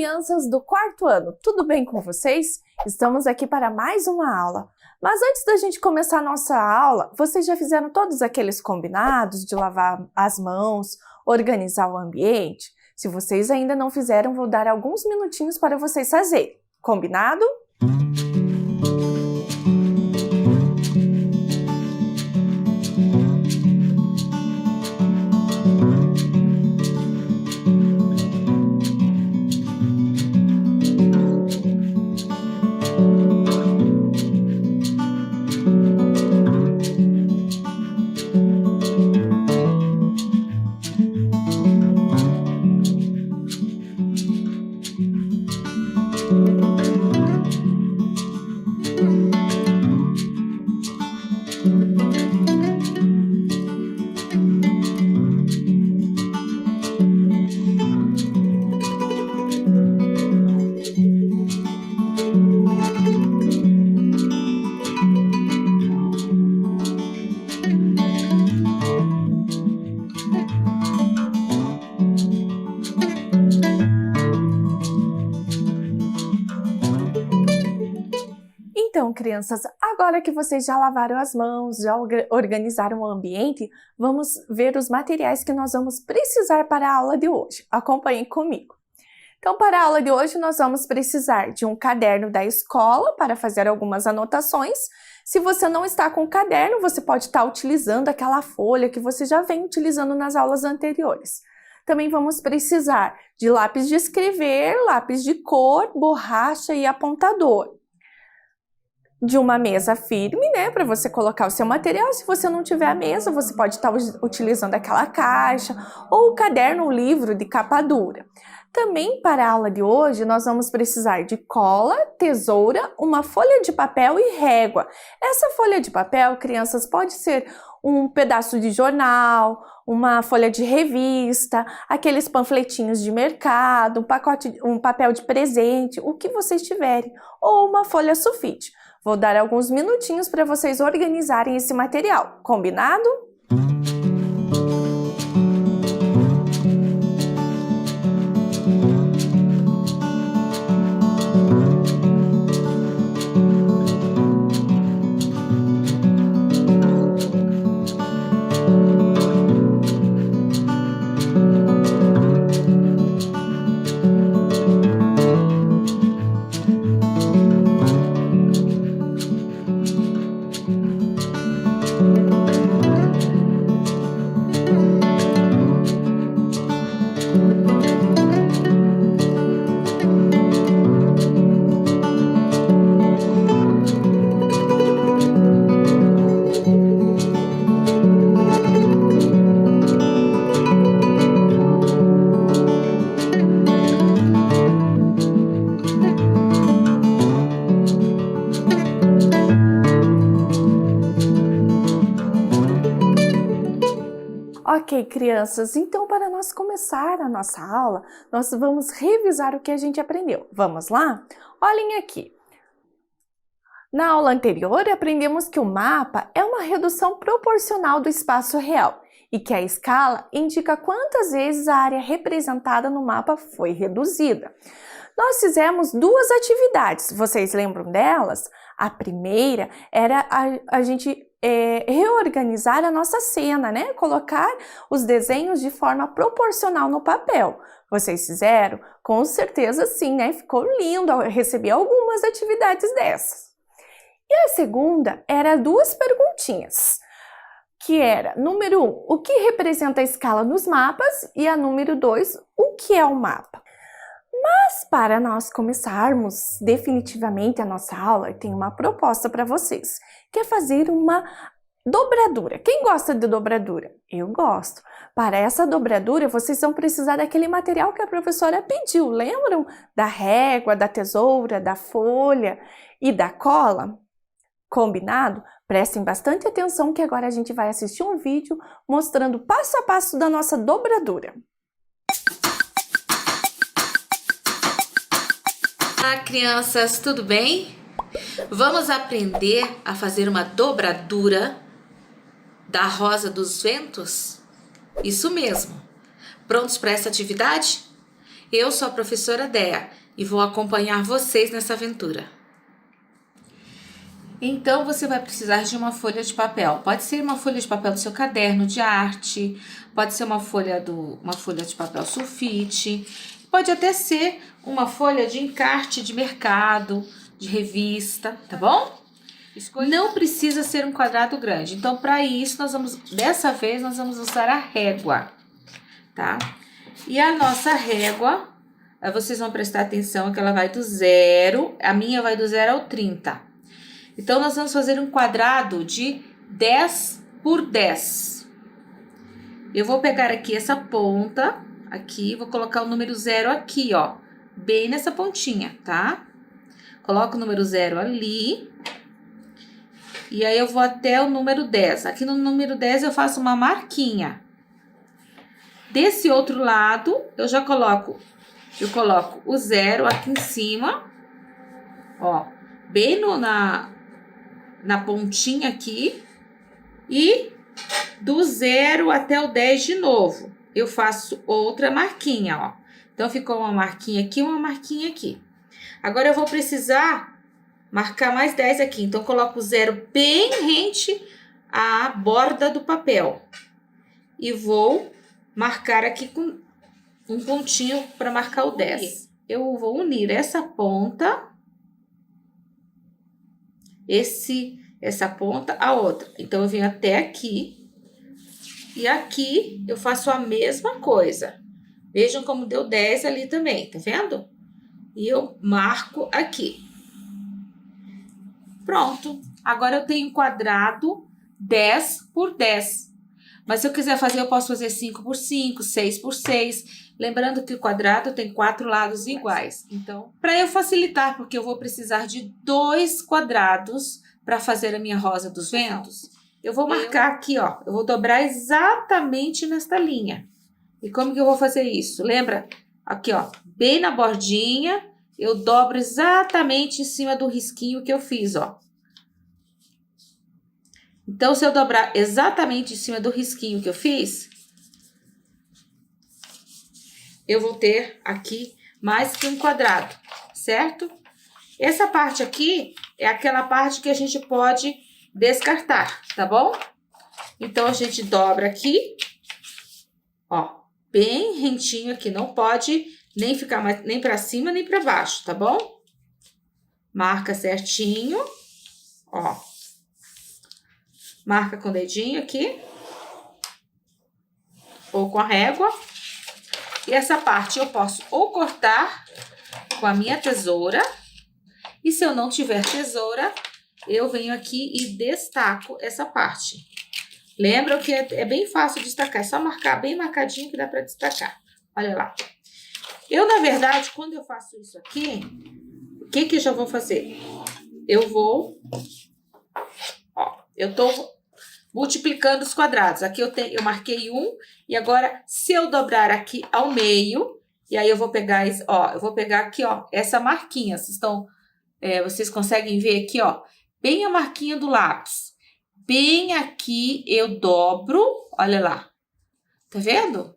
crianças do quarto ano, tudo bem com vocês? Estamos aqui para mais uma aula. Mas antes da gente começar a nossa aula, vocês já fizeram todos aqueles combinados de lavar as mãos, organizar o ambiente? Se vocês ainda não fizeram, vou dar alguns minutinhos para vocês fazerem. Combinado? Então, crianças, agora que vocês já lavaram as mãos, já organizaram o ambiente, vamos ver os materiais que nós vamos precisar para a aula de hoje. Acompanhem comigo. Então, para a aula de hoje, nós vamos precisar de um caderno da escola para fazer algumas anotações. Se você não está com o caderno, você pode estar utilizando aquela folha que você já vem utilizando nas aulas anteriores. Também vamos precisar de lápis de escrever, lápis de cor, borracha e apontador. De uma mesa firme, né, para você colocar o seu material. Se você não tiver a mesa, você pode estar utilizando aquela caixa ou o caderno ou livro de capa dura. Também para a aula de hoje, nós vamos precisar de cola, tesoura, uma folha de papel e régua. Essa folha de papel, crianças, pode ser um pedaço de jornal, uma folha de revista, aqueles panfletinhos de mercado, um papel de presente, o que vocês tiverem, ou uma folha sulfite. Vou dar alguns minutinhos para vocês organizarem esse material, combinado? Ok, crianças, então para nós começar a nossa aula, nós vamos revisar o que a gente aprendeu. Vamos lá? Olhem aqui. Na aula anterior, aprendemos que o mapa é uma redução proporcional do espaço real e que a escala indica quantas vezes a área representada no mapa foi reduzida. Nós fizemos duas atividades, vocês lembram delas? A primeira era a gente reorganizar a nossa cena, né? Colocar os desenhos de forma proporcional no papel. Vocês fizeram? Com certeza sim, né? Ficou lindo, eu recebi algumas atividades dessas. E a segunda era duas perguntinhas, que era, número 1, o que representa a escala nos mapas? E a número 2, o que é um mapa? Mas para nós começarmos definitivamente a nossa aula, eu tenho uma proposta para vocês, que é fazer uma dobradura. Quem gosta de dobradura? Eu gosto. Para essa dobradura, vocês vão precisar daquele material que a professora pediu. Lembram? Da régua, da tesoura, da folha e da cola? Combinado? Prestem bastante atenção que agora a gente vai assistir um vídeo mostrando passo a passo da nossa dobradura. Olá, crianças, tudo bem? Vamos aprender a fazer uma dobradura da Rosa dos Ventos? Isso mesmo. Prontos para essa atividade? Eu sou a professora Dea e vou acompanhar vocês nessa aventura. Então, você vai precisar de uma folha de papel. Pode ser uma folha de papel do seu caderno de arte, pode ser uma folha de papel sulfite, pode até ser uma folha de encarte de mercado, de revista, tá bom? Não precisa ser um quadrado grande. Então, para isso, dessa vez, nós vamos usar a régua, tá? E a nossa régua, vocês vão prestar atenção que ela vai do 0, a minha vai do 0 ao 30. Então, nós vamos fazer um quadrado de 10 por 10. Eu vou pegar aqui essa ponta, aqui, vou colocar o número 0 aqui, ó, bem nessa pontinha, tá? Coloco o número 0 ali. E aí, eu vou até o número 10. Aqui no número 10, eu faço uma marquinha. Desse outro lado, eu coloco o 0 aqui em cima, ó, bem na pontinha aqui. E do 0 até o 10 de novo, eu faço outra marquinha, ó. Então, ficou uma marquinha aqui, uma marquinha aqui. Agora, eu vou precisar marcar mais 10 aqui. Então, coloco o 0 bem rente à borda do papel. E vou marcar aqui com um pontinho para marcar o 10. Eu vou unir essa ponta, essa ponta à outra. Então, eu venho até aqui. E aqui, eu faço a mesma coisa. Vejam como deu 10 ali também, tá vendo? E eu marco aqui. Pronto. Agora, eu tenho um quadrado 10 por 10. Mas se eu quiser fazer, eu posso fazer 5 por 5, 6 por 6. Lembrando que o quadrado tem 4 lados iguais. Então, para eu facilitar, porque eu vou precisar de 2 quadrados para fazer a minha rosa dos ventos, eu vou marcar aqui, ó. Eu vou dobrar exatamente nesta linha. E como que eu vou fazer isso? Lembra? Aqui, ó, bem na bordinha, eu dobro exatamente em cima do risquinho que eu fiz, ó. Então, se eu dobrar exatamente em cima do risquinho que eu fiz, eu vou ter aqui mais que um quadrado, certo? Essa parte aqui é aquela parte que a gente pode descartar, tá bom? Então, a gente dobra aqui, ó, bem rentinho aqui. Não pode nem ficar nem para cima, nem para baixo, tá bom? Marca certinho, ó. Marca com o dedinho aqui, ou com a régua. E essa parte eu posso ou cortar com a minha tesoura. E se eu não tiver tesoura, eu venho aqui e destaco essa parte. Lembra que é bem fácil destacar, é só marcar bem marcadinho que dá para destacar. Olha lá. Eu, na verdade, quando eu faço isso aqui, o que que eu já vou fazer? Eu vou, ó, eu tô multiplicando os quadrados. Aqui eu marquei 1, e agora, se eu dobrar aqui ao meio, e aí eu vou pegar, ó, eu vou pegar aqui, ó, essa marquinha. Vocês conseguem ver aqui, ó, bem a marquinha do lápis. Bem aqui eu dobro, olha lá, tá vendo?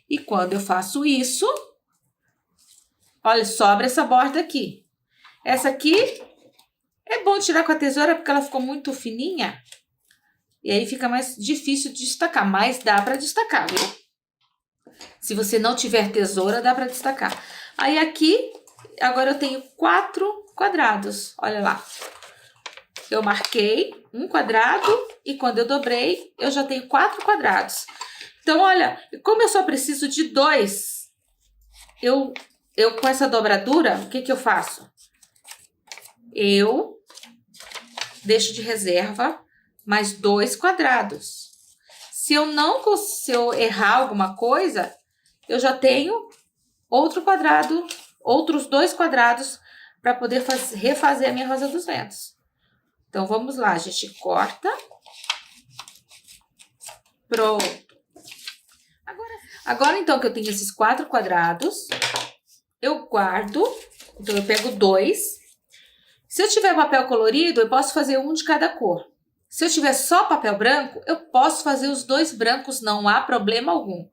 E quando eu faço isso, olha, sobra essa borda aqui. Essa aqui é bom tirar com a tesoura porque ela ficou muito fininha. E aí fica mais difícil de destacar, mas dá para destacar, viu? Se você não tiver tesoura, dá para destacar. Aí aqui, agora eu tenho 4 quadrados, olha lá. Eu marquei um quadrado e quando eu dobrei, eu já tenho 4 quadrados. Então, olha, como eu só preciso de 2, eu com essa dobradura, o que que eu faço? Eu deixo de reserva mais 2 quadrados. Se eu errar alguma coisa, eu já tenho outro quadrado, outros 2 quadrados para poder refazer a minha rosa dos ventos. Então, vamos lá, a gente corta. Pronto. Agora, então, que eu tenho esses 4 quadrados, eu guardo. Então, eu pego 2. Se eu tiver papel colorido, eu posso fazer um de cada cor, Se eu tiver só papel branco, eu posso fazer os dois brancos, não há problema algum.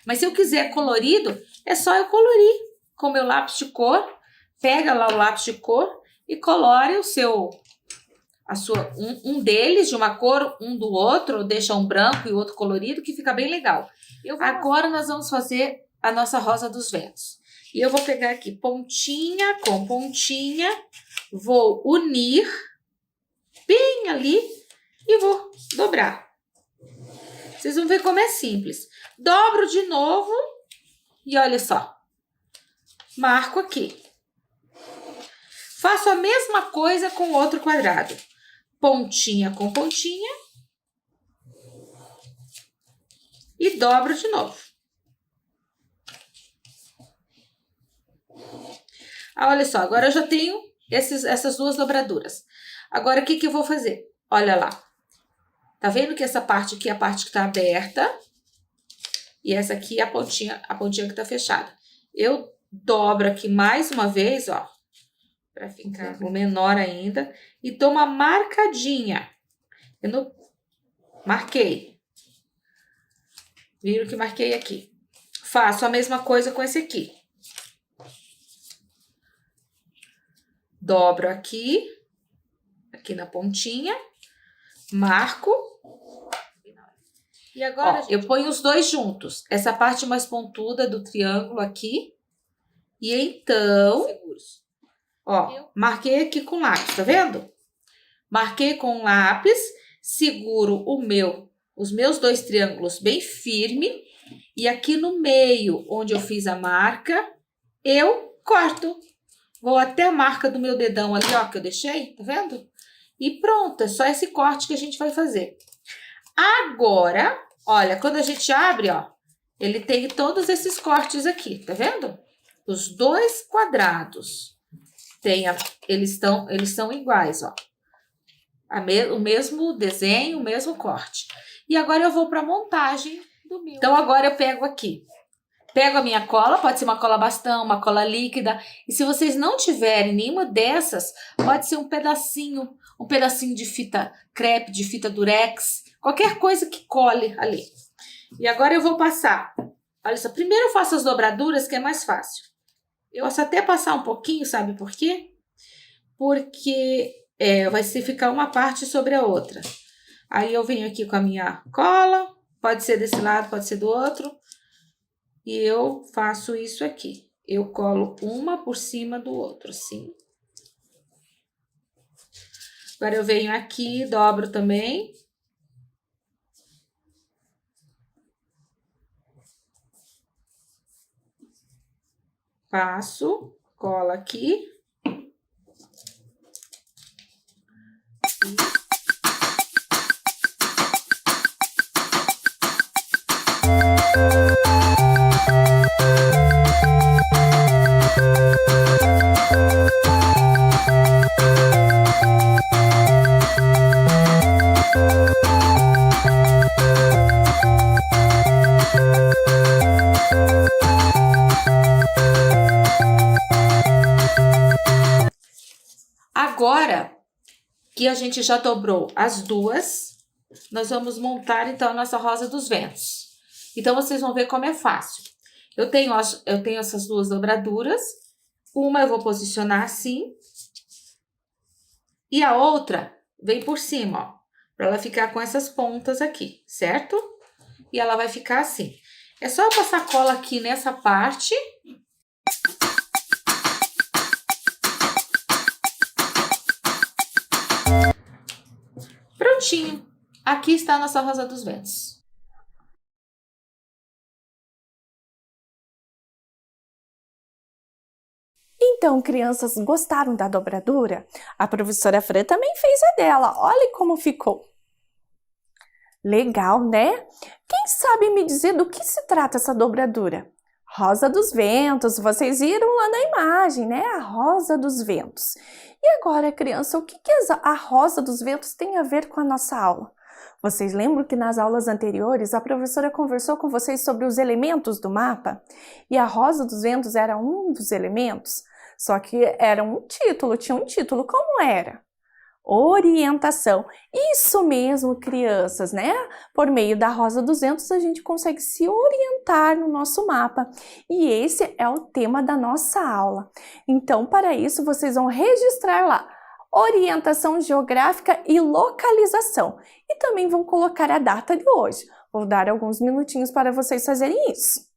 Mas se eu quiser colorido, é só eu colorir com meu lápis de cor. Pega lá o lápis de cor e colore um deles de uma cor, um do outro, deixa um branco e o outro colorido, que fica bem legal. Agora nós vamos fazer a nossa rosa dos ventos. E eu vou pegar aqui pontinha com pontinha, vou unir bem ali e vou dobrar. Vocês vão ver como é simples. Dobro de novo e olha só. Marco aqui. Faço a mesma coisa com o outro quadrado. Pontinha com pontinha. E dobro de novo. Olha só, agora eu já tenho essas duas dobraduras. Agora, o que eu vou fazer? Olha lá. Tá vendo que essa parte aqui é a parte que tá aberta? E essa aqui é a pontinha que tá fechada. Eu dobro aqui mais uma vez, ó. Pra ficar o menor ainda. E dou uma marcadinha. Marquei. Viram que marquei aqui. Faço a mesma coisa com esse aqui. Dobro aqui na pontinha, marco. E agora, eu ponho os dois juntos. Essa parte mais pontuda do triângulo aqui. E então, ó, marquei aqui com lápis, tá vendo? Marquei com lápis, seguro os meus dois triângulos bem firme. E aqui no meio, onde eu fiz a marca, eu corto. Vou até a marca do meu dedão ali, ó, que eu deixei, tá vendo? E pronto, é só esse corte que a gente vai fazer. Agora, olha, quando a gente abre, ó, ele tem todos esses cortes aqui, tá vendo? Os dois quadrados, eles são iguais, ó. O mesmo desenho, o mesmo corte. E agora eu vou para a montagem do meu. Então, agora eu pego aqui. Pego a minha cola, pode ser uma cola bastão, uma cola líquida. E se vocês não tiverem nenhuma dessas, pode ser um pedacinho de fita crepe, de fita durex, qualquer coisa que cole ali. E agora eu vou passar. Olha só, primeiro eu faço as dobraduras, que é mais fácil. Eu posso até passar um pouquinho, sabe por quê? Porque vai ficar uma parte sobre a outra. Aí eu venho aqui com a minha cola, pode ser desse lado, pode ser do outro. E eu faço isso aqui. Eu colo uma por cima do outro, assim. Agora eu venho aqui, dobro também. Passo, cola aqui. Agora que a gente já dobrou as duas, nós vamos montar então a nossa rosa dos ventos. Então vocês vão ver como é fácil. Eu tenho essas duas dobraduras, uma eu vou posicionar assim, e a outra vem por cima, ó, para ela ficar com essas pontas aqui, certo? E ela vai ficar assim. É só eu passar cola aqui nessa parte. Prontinho. Aqui está a nossa rosa dos ventos. Então, crianças, gostaram da dobradura? A professora Fran também fez a dela. Olha como ficou. Legal, né? Quem sabe me dizer do que se trata essa dobradura? Rosa dos ventos, vocês viram lá na imagem, né? A rosa dos ventos. E agora, criança, o que a rosa dos ventos tem a ver com a nossa aula? Vocês lembram que nas aulas anteriores a professora conversou com vocês sobre os elementos do mapa? E a rosa dos ventos era um dos elementos? Só que era um título, tinha um título. Como era? Orientação. Isso mesmo, crianças, né? Por meio da Rosa dos Ventos, a gente consegue se orientar no nosso mapa. E esse é o tema da nossa aula. Então, para isso, vocês vão registrar lá orientação geográfica e localização. E também vão colocar a data de hoje. Vou dar alguns minutinhos para vocês fazerem isso.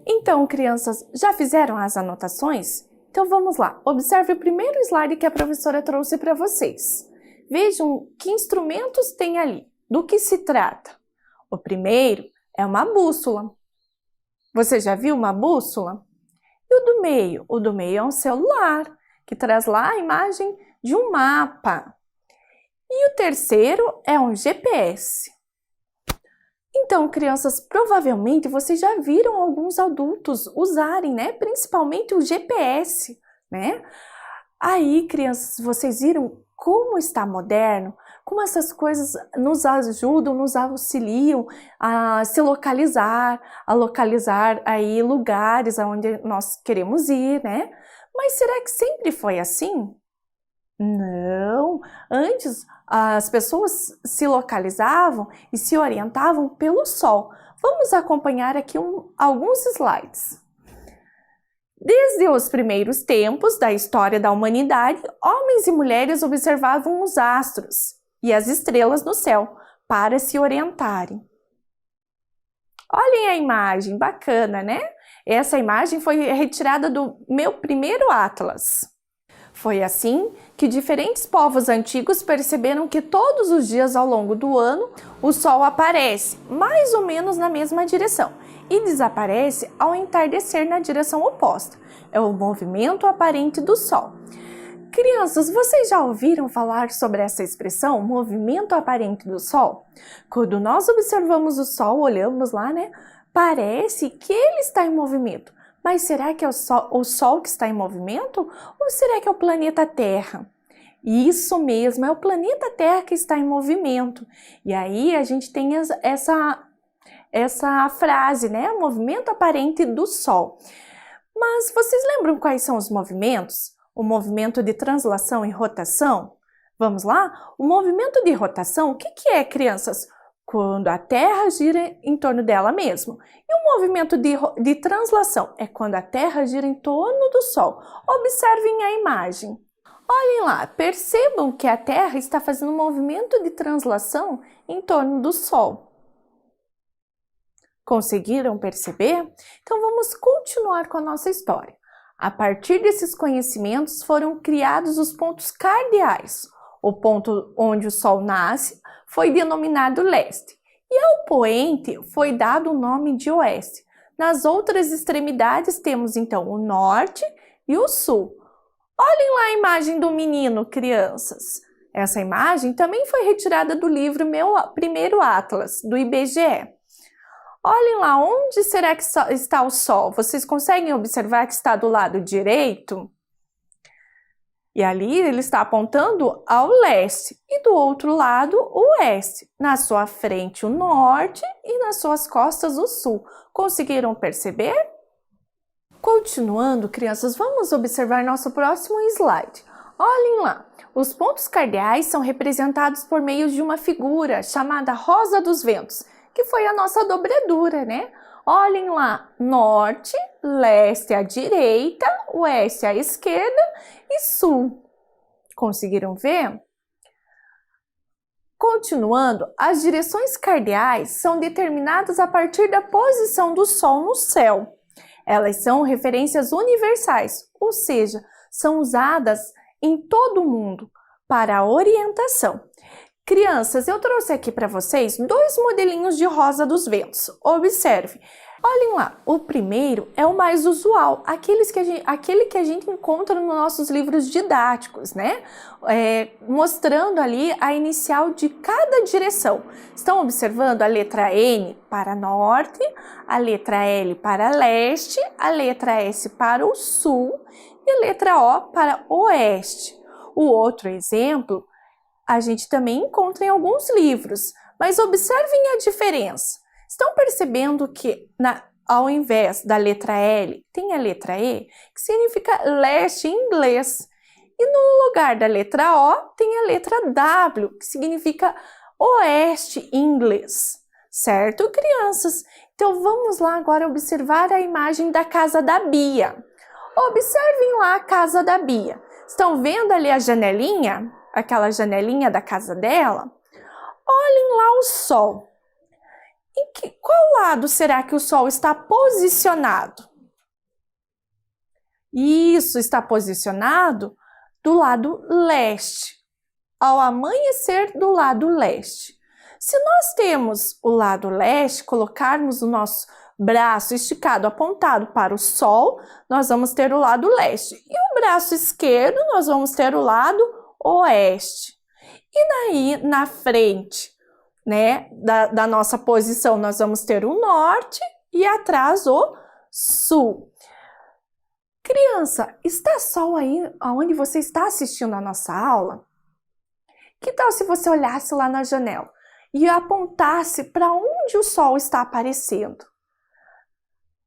Então, crianças, já fizeram as anotações? Então vamos lá, observe o primeiro slide que a professora trouxe para vocês. Vejam que instrumentos tem ali, do que se trata. O primeiro é uma bússola. Você já viu uma bússola? E o do meio? O do meio é um celular, que traz lá a imagem de um mapa. E o terceiro é um GPS. Então, crianças, provavelmente vocês já viram alguns adultos usarem, né? Principalmente o GPS, né? Aí, crianças, vocês viram como está moderno, como essas coisas nos ajudam, nos auxiliam a se localizar, aí lugares aonde nós queremos ir, né? Mas será que sempre foi assim? Não, antes as pessoas se localizavam e se orientavam pelo sol. Vamos acompanhar aqui alguns slides. Desde os primeiros tempos da história da humanidade, homens e mulheres observavam os astros e as estrelas no céu para se orientarem. Olhem a imagem, bacana, né? Essa imagem foi retirada do meu primeiro atlas. Foi assim que diferentes povos antigos perceberam que todos os dias ao longo do ano o Sol aparece mais ou menos na mesma direção e desaparece ao entardecer na direção oposta. É o movimento aparente do Sol. Crianças, vocês já ouviram falar sobre essa expressão, movimento aparente do Sol? Quando nós observamos o Sol, olhamos lá, né? Parece que ele está em movimento. Mas será que é o Sol que está em movimento? Ou será que é o planeta Terra? Isso mesmo, é o planeta Terra que está em movimento. E aí a gente tem essa frase, né? Movimento aparente do Sol. Mas vocês lembram quais são os movimentos? O movimento de translação e rotação? Vamos lá? O movimento de rotação, o que é, crianças? Quando a Terra gira em torno dela mesma. E o movimento de translação é quando a Terra gira em torno do Sol. Observem a imagem. Olhem lá, percebam que a Terra está fazendo um movimento de translação em torno do Sol. Conseguiram perceber? Então vamos continuar com a nossa história. A partir desses conhecimentos foram criados os pontos cardeais. O ponto onde o Sol nasce foi denominado leste, e ao poente foi dado o nome de oeste. Nas outras extremidades temos então o norte e o sul. Olhem lá a imagem do menino, crianças. Essa imagem também foi retirada do livro Meu Primeiro Atlas, do IBGE. Olhem lá, onde será que está o Sol? Vocês conseguem observar que está do lado direito? E ali ele está apontando ao leste e do outro lado o oeste. Na sua frente o norte e nas suas costas o sul. Conseguiram perceber? Continuando, crianças, vamos observar nosso próximo slide. Olhem lá, os pontos cardeais são representados por meio de uma figura chamada Rosa dos Ventos, que foi a nossa dobradura, né? Olhem lá, norte, leste à direita, oeste à esquerda e sul. Conseguiram ver? Continuando, as direções cardeais são determinadas a partir da posição do Sol no céu. Elas são referências universais, ou seja, são usadas em todo o mundo para a orientação. Crianças, eu trouxe aqui para vocês 2 modelinhos de rosa dos ventos. Observe. Olhem lá, o primeiro é o mais usual, aquele que a gente encontra nos nossos livros didáticos, né? Mostrando ali a inicial de cada direção. Estão observando a letra N para norte, a letra L para leste, a letra S para o sul e a letra O para oeste. O outro exemplo a gente também encontra em alguns livros, mas observem a diferença. Estão percebendo que ao invés da letra L, tem a letra E, que significa leste em inglês. E no lugar da letra O, tem a letra W, que significa oeste em inglês. Certo, crianças? Então vamos lá agora observar a imagem da casa da Bia. Observem lá a casa da Bia. Estão vendo ali a janelinha? Aquela janelinha da casa dela? Olhem lá o sol. Qual lado será que o Sol está posicionado? Isso, está posicionado do lado leste, ao amanhecer do lado leste. Se nós temos o lado leste, colocarmos o nosso braço esticado, apontado para o Sol, nós vamos ter o lado leste. E o braço esquerdo, nós vamos ter o lado oeste. E daí, na frente, né, da nossa posição, nós vamos ter o norte e atrás o sul. Criança, está sol aí onde você está assistindo a nossa aula? Que tal se você olhasse lá na janela e apontasse para onde o sol está aparecendo?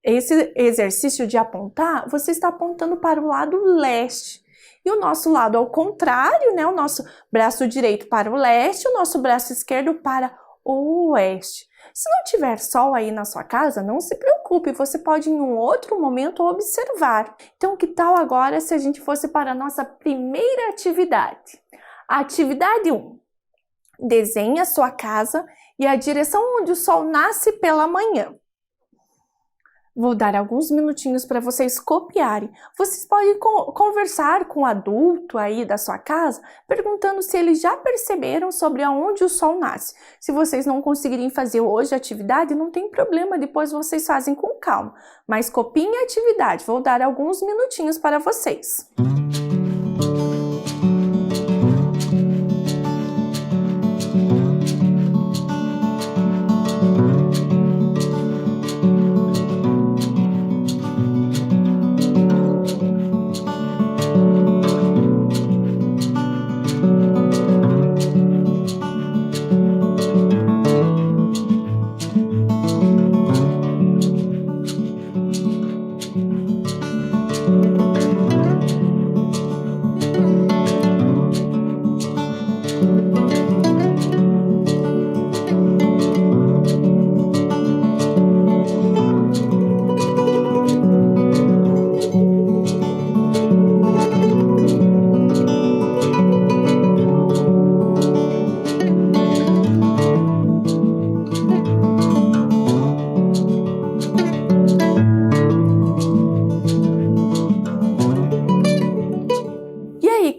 Esse exercício de apontar, você está apontando para o lado leste. E o nosso lado ao contrário, né? O nosso braço direito para o leste, o nosso braço esquerdo para o oeste. Se não tiver sol aí na sua casa, não se preocupe, você pode em um outro momento observar. Então, que tal agora se a gente fosse para a nossa primeira atividade? A atividade 1. Desenhe a sua casa e a direção onde o sol nasce pela manhã. Vou dar alguns minutinhos para vocês copiarem. Vocês podem conversar com o adulto aí da sua casa, perguntando se eles já perceberam sobre aonde o sol nasce. Se vocês não conseguirem fazer hoje a atividade, não tem problema, depois vocês fazem com calma. Mas copiem a atividade, vou dar alguns minutinhos para vocês.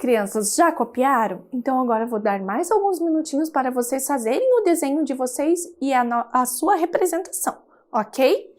Crianças, já copiaram? Então agora eu vou dar mais alguns minutinhos para vocês fazerem o desenho de vocês e a sua representação, ok?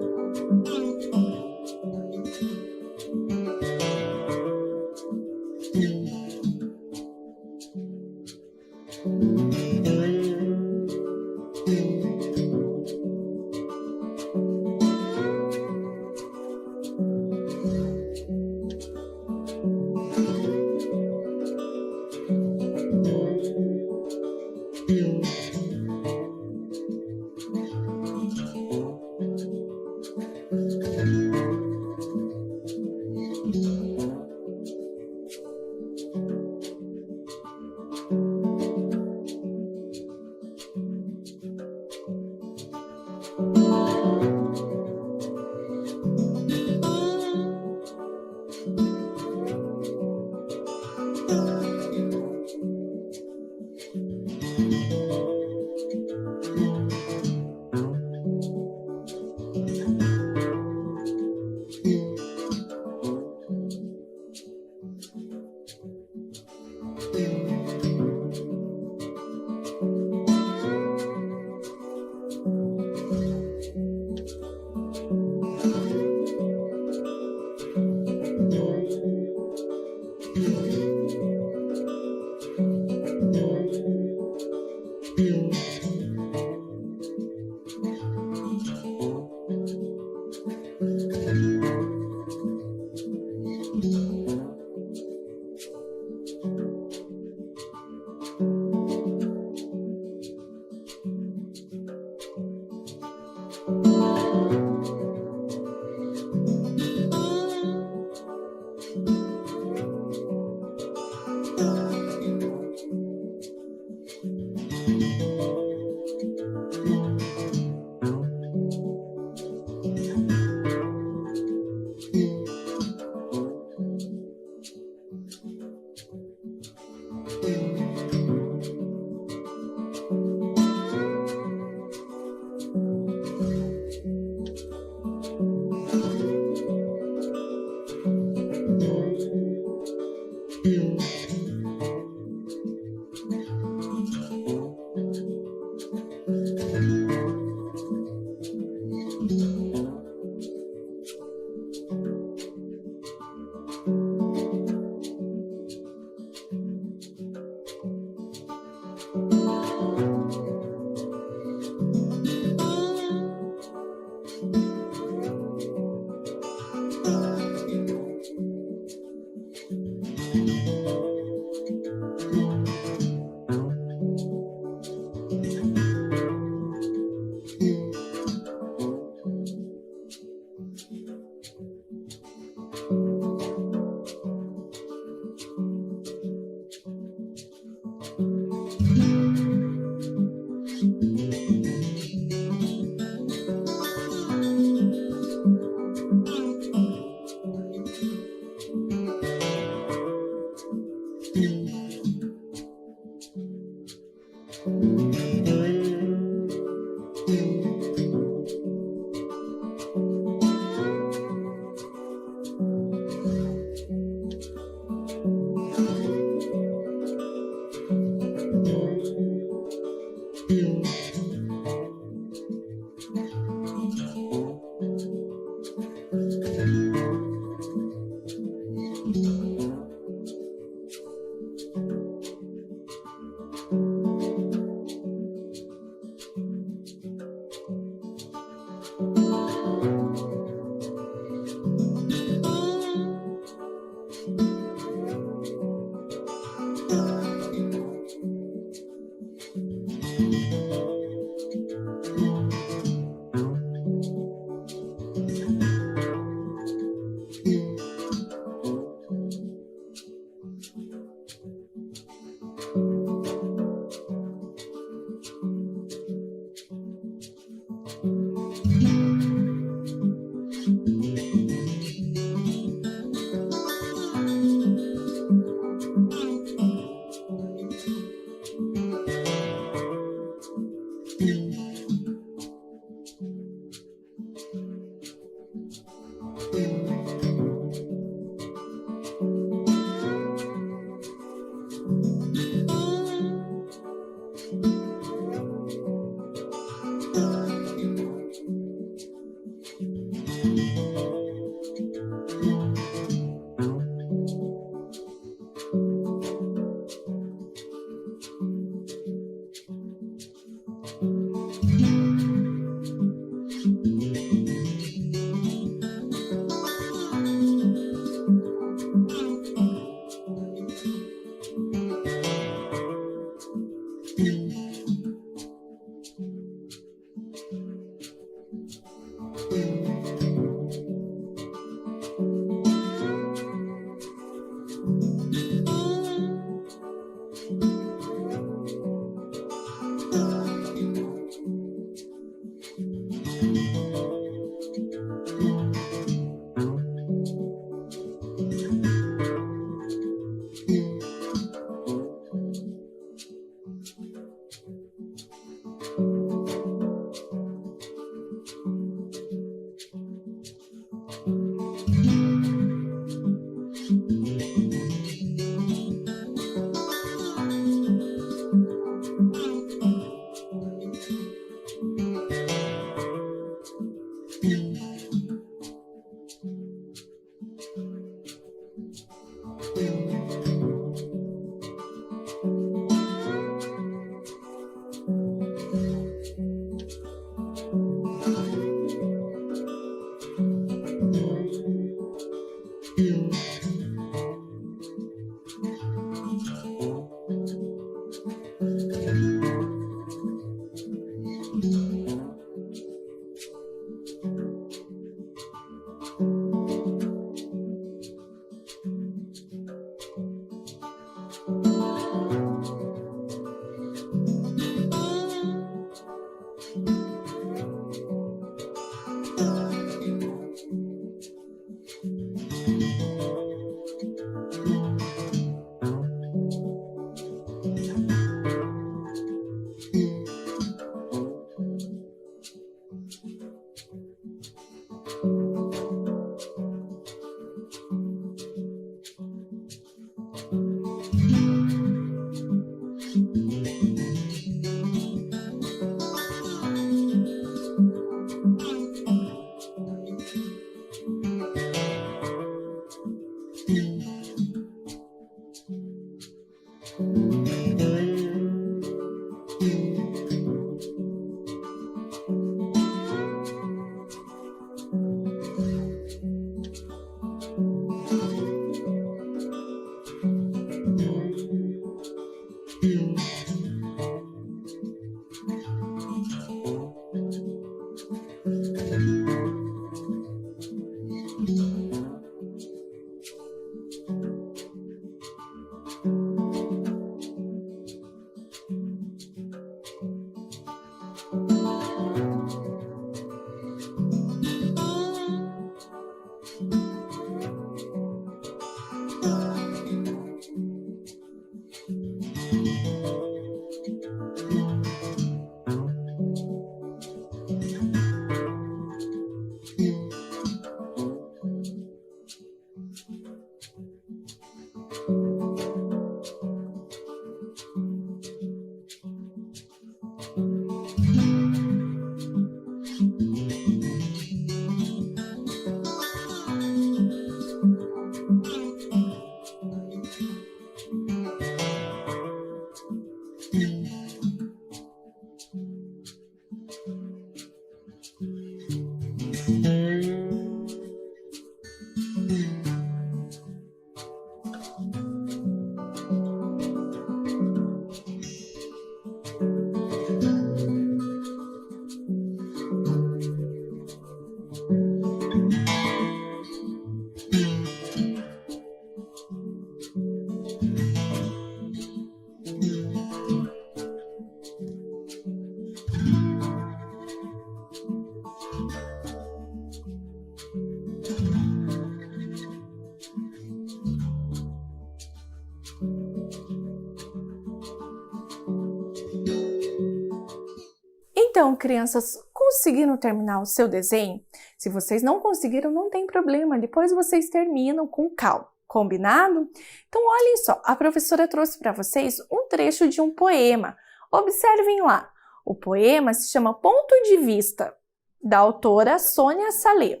Então, crianças, conseguiram terminar o seu desenho? Se vocês não conseguiram, não tem problema, depois vocês terminam com calma, combinado? Então, olhem só, a professora trouxe para vocês um trecho de um poema. Observem lá, o poema se chama Ponto de Vista, da autora Sônia Salem.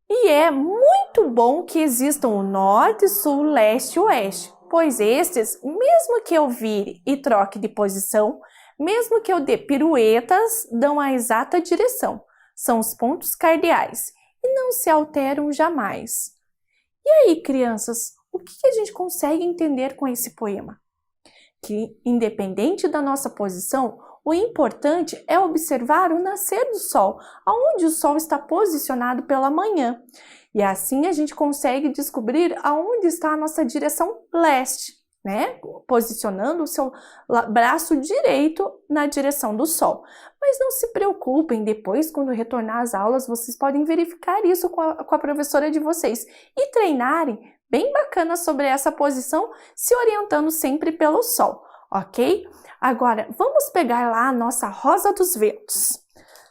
E é muito bom que existam o norte, sul, leste e oeste, pois estes, mesmo que eu vire e troque de posição, mesmo que eu dê piruetas, dão a exata direção. São os pontos cardeais e não se alteram jamais. E aí, crianças, o que a gente consegue entender com esse poema? Que, independente da nossa posição, o importante é observar o nascer do sol, aonde o sol está posicionado pela manhã. E assim a gente consegue descobrir aonde está a nossa direção leste, né? Posicionando o seu braço direito na direção do sol. Mas não se preocupem, depois, quando retornar às aulas, vocês podem verificar isso com a professora de vocês e treinarem bem bacana sobre essa posição, se orientando sempre pelo sol, ok? Agora, vamos pegar lá a nossa rosa dos ventos,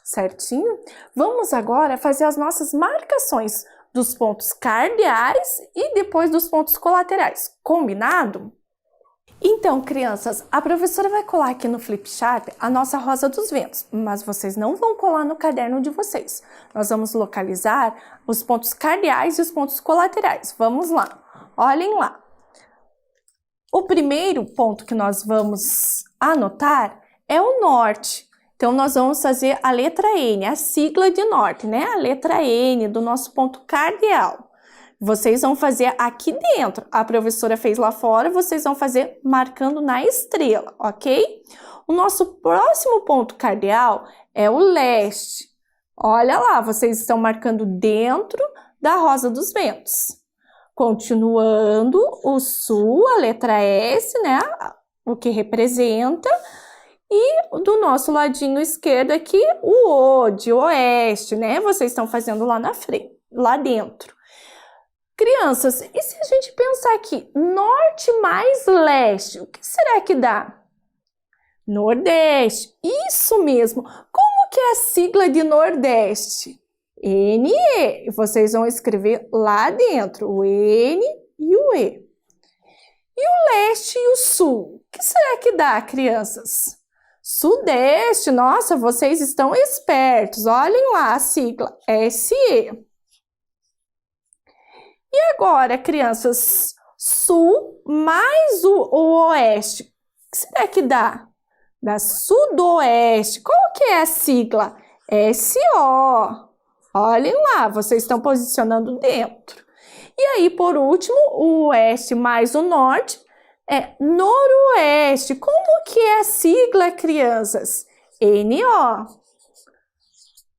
certinho? Vamos agora fazer as nossas marcações dos pontos cardeais e depois dos pontos colaterais, combinado? Então, crianças, a professora vai colar aqui no Flip Chart a nossa rosa dos ventos, mas vocês não vão colar no caderno de vocês. Nós vamos localizar os pontos cardeais e os pontos colaterais. Vamos lá, olhem lá. O primeiro ponto que nós vamos anotar é o norte. Então, nós vamos fazer a letra N, a sigla de norte, né? A letra N do nosso ponto cardeal. Vocês vão fazer aqui dentro. A professora fez lá fora, vocês vão fazer marcando na estrela, ok? O nosso próximo ponto cardeal é o leste. Olha lá, vocês estão marcando dentro da rosa dos ventos. Continuando, o sul, a letra S, né? O que representa. E do nosso ladinho esquerdo aqui, o O, de oeste, né? Vocês estão fazendo lá na frente, lá dentro. Crianças, e se a gente pensar aqui, norte mais leste, o que será que dá? Nordeste, isso mesmo. Como que é a sigla de Nordeste? NE, vocês vão escrever lá dentro, o N e o E. E o leste e o sul, o que será que dá, crianças? Sudeste, nossa, vocês estão espertos, olhem lá a sigla, SE. E agora, crianças, sul mais o oeste, o que será que dá? Dá sudoeste, qual que é a sigla? SO. Olhem lá, vocês estão posicionando dentro. E aí, por último, o oeste mais o norte é noroeste. Como que é a sigla, crianças? NO.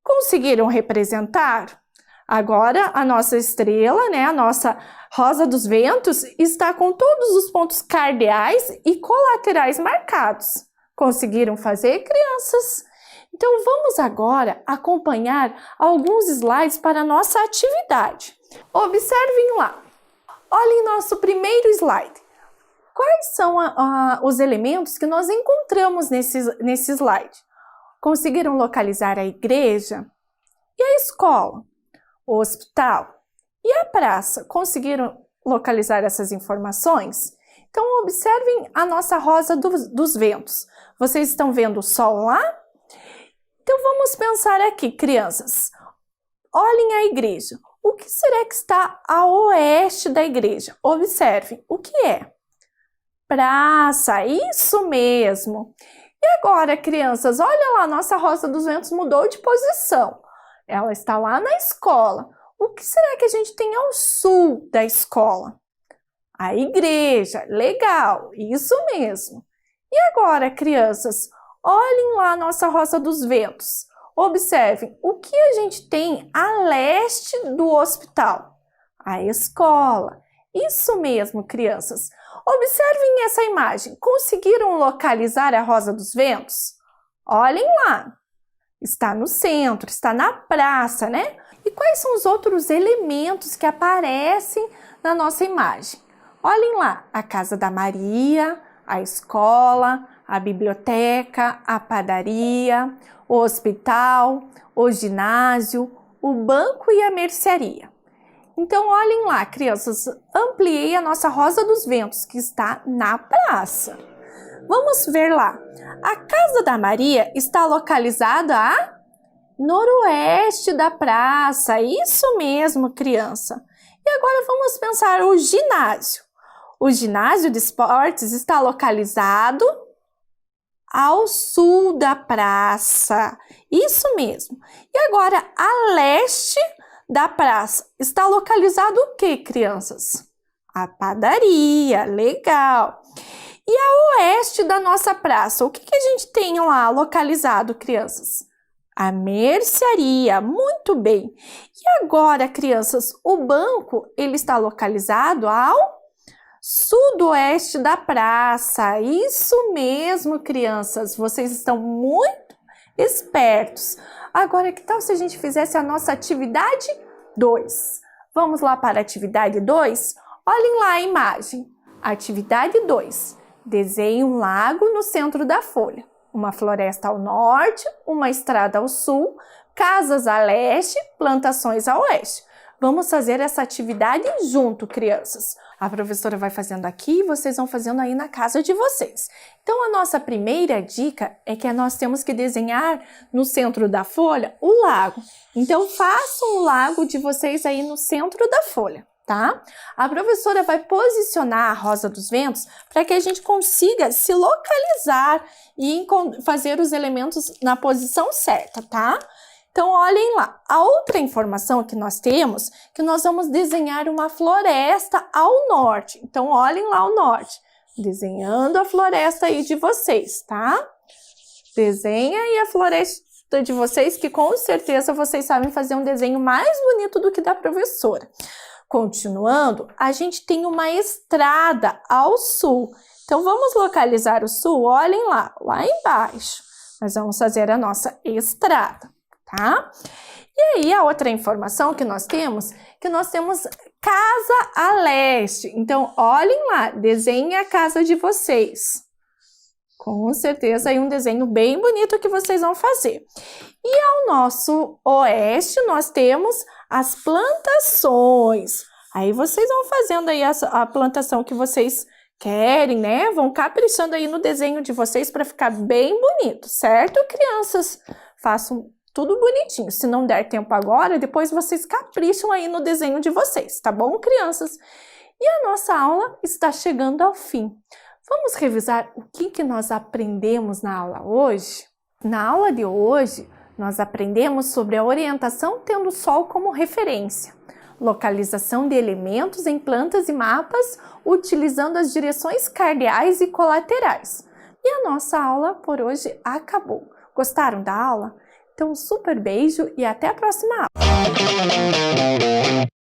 Conseguiram representar? Agora, a nossa estrela, né, a nossa rosa dos ventos, está com todos os pontos cardeais e colaterais marcados. Conseguiram fazer, crianças? Então, vamos agora acompanhar alguns slides para a nossa atividade. Observem lá. Olhem nosso primeiro slide. Quais são os elementos que nós encontramos nesse slide? Conseguiram localizar a igreja e a escola? O hospital e a praça, conseguiram localizar essas informações? Então, observem a nossa rosa dos ventos. Vocês estão vendo o sol lá? Então, vamos pensar aqui, crianças. Olhem a igreja. O que será que está a oeste da igreja? Observem, o que é? Praça, isso mesmo. E agora, crianças, olha lá, nossa rosa dos ventos mudou de posição. Ela está lá na escola. O que será que a gente tem ao sul da escola? A igreja. Legal, isso mesmo. E agora, crianças, olhem lá a nossa rosa dos ventos. Observem, o que a gente tem a leste do hospital? A escola. Isso mesmo, crianças. Observem essa imagem. Conseguiram localizar a rosa dos ventos? Olhem lá. Está no centro, está na praça, né? E quais são os outros elementos que aparecem na nossa imagem? Olhem lá, a casa da Maria, a escola, a biblioteca, a padaria, o hospital, o ginásio, o banco e a mercearia. Então, olhem lá, crianças, ampliei a nossa Rosa dos Ventos, que está na praça. Vamos ver lá. A casa da Maria está localizada a noroeste da praça. Isso mesmo, criança. E agora vamos pensar o ginásio. O ginásio de esportes está localizado ao sul da praça. Isso mesmo. E agora, a leste da praça está localizado o que, crianças? A padaria. Legal. E a oeste da nossa praça, o que a gente tem lá localizado, crianças? A mercearia. Muito bem. E agora, crianças, o banco, ele está localizado ao sudoeste da praça. Isso mesmo, crianças. Vocês estão muito espertos. Agora, que tal se a gente fizesse a nossa atividade 2? Vamos lá para a atividade 2? Olhem lá a imagem. Atividade 2. Desenhe um lago no centro da folha. Uma floresta ao norte, uma estrada ao sul, casas a leste, plantações a oeste. Vamos fazer essa atividade junto, crianças. A professora vai fazendo aqui e vocês vão fazendo aí na casa de vocês. Então, a nossa primeira dica é que nós temos que desenhar no centro da folha o lago. Então, façam o lago de vocês aí no centro da folha, tá? A professora vai posicionar a Rosa dos Ventos para que a gente consiga se localizar e fazer os elementos na posição certa, tá? Então, olhem lá, a outra informação que nós temos, que nós vamos desenhar uma floresta ao norte. Então, olhem lá ao norte, desenhando a floresta aí de vocês, tá? Desenha aí a floresta de vocês, que com certeza vocês sabem fazer um desenho mais bonito do que da professora. Continuando, a gente tem uma estrada ao sul. Então, vamos localizar o sul, olhem lá embaixo. Nós vamos fazer a nossa estrada. Tá? E aí, a outra informação que nós temos casa a leste. Então, olhem lá, desenhem a casa de vocês. Com certeza, aí um desenho bem bonito que vocês vão fazer. E ao nosso oeste, nós temos as plantações. Aí, vocês vão fazendo aí a plantação que vocês querem, né? Vão caprichando aí no desenho de vocês para ficar bem bonito, certo, crianças? Façam tudo bonitinho. Se não der tempo agora, depois vocês capricham aí no desenho de vocês, tá bom, crianças? E a nossa aula está chegando ao fim. Vamos revisar o que nós aprendemos na aula hoje? Na aula de hoje, nós aprendemos sobre a orientação tendo o Sol como referência, localização de elementos em plantas e mapas, utilizando as direções cardeais e colaterais. E a nossa aula por hoje acabou. Gostaram da aula? Então, um super beijo e até a próxima aula!